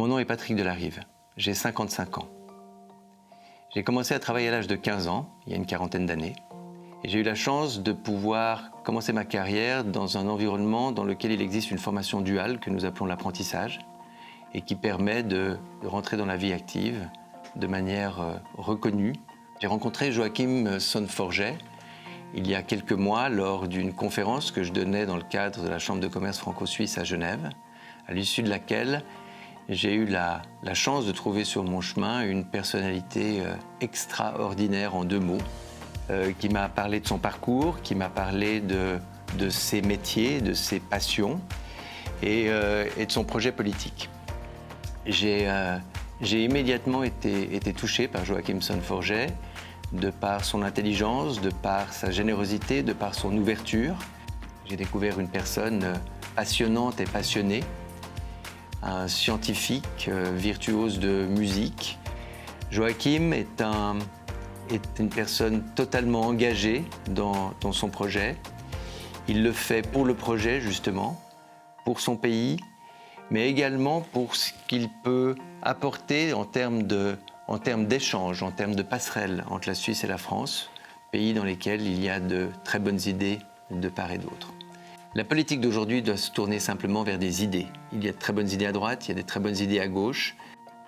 Mon nom est Patrick Delarive, j'ai 55 ans. J'ai commencé à travailler à l'âge de 15 ans, il y a une quarantaine d'années, et j'ai eu la chance de pouvoir commencer ma carrière dans un environnement dans lequel il existe une formation duale que nous appelons l'apprentissage et qui permet de rentrer dans la vie active de manière reconnue. J'ai rencontré Joachim Son-Forget il y a quelques mois lors d'une conférence que je donnais dans le cadre de la Chambre de commerce franco-suisse à Genève, à l'issue de laquelle j'ai eu la chance de trouver sur mon chemin une personnalité extraordinaire en 2 mots, qui m'a parlé de son parcours, qui m'a parlé de ses métiers, de ses passions et de son projet politique. J'ai immédiatement été touché par Joachim Son-Forget, de par son intelligence, de par sa générosité, de par son ouverture. J'ai découvert une personne passionnante et passionnée, un scientifique virtuose de musique. Joachim est une personne totalement engagée dans son projet. Il le fait pour le projet, justement, pour son pays, mais également pour ce qu'il peut apporter en termes d'échanges, en termes de passerelles entre la Suisse et la France, pays dans lesquels il y a de très bonnes idées de part et d'autre. La politique d'aujourd'hui doit se tourner simplement vers des idées. Il y a de très bonnes idées à droite, il y a de très bonnes idées à gauche.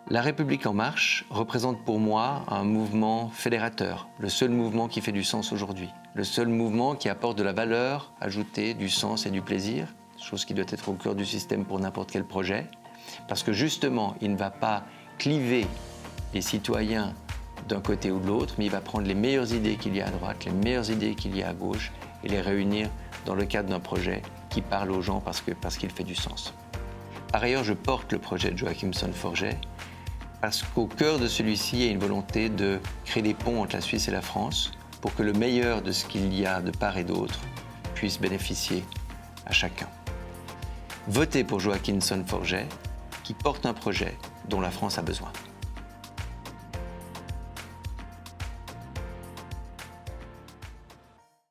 La République en marche représente pour moi un mouvement fédérateur, le seul mouvement qui fait du sens aujourd'hui, le seul mouvement qui apporte de la valeur ajoutée, du sens et du plaisir, chose qui doit être au cœur du système pour n'importe quel projet, parce que justement, il ne va pas cliver les citoyens d'un côté ou de l'autre, mais il va prendre les meilleures idées qu'il y a à droite, les meilleures idées qu'il y a à gauche et les réunir dans le cadre d'un projet qui parle aux gens parce qu'il fait du sens. Par ailleurs, je porte le projet de Joachim Son-Forget parce qu'au cœur de celui-ci, il y a une volonté de créer des ponts entre la Suisse et la France pour que le meilleur de ce qu'il y a de part et d'autre puisse bénéficier à chacun. Votez pour Joachim Son-Forget qui porte un projet dont la France a besoin.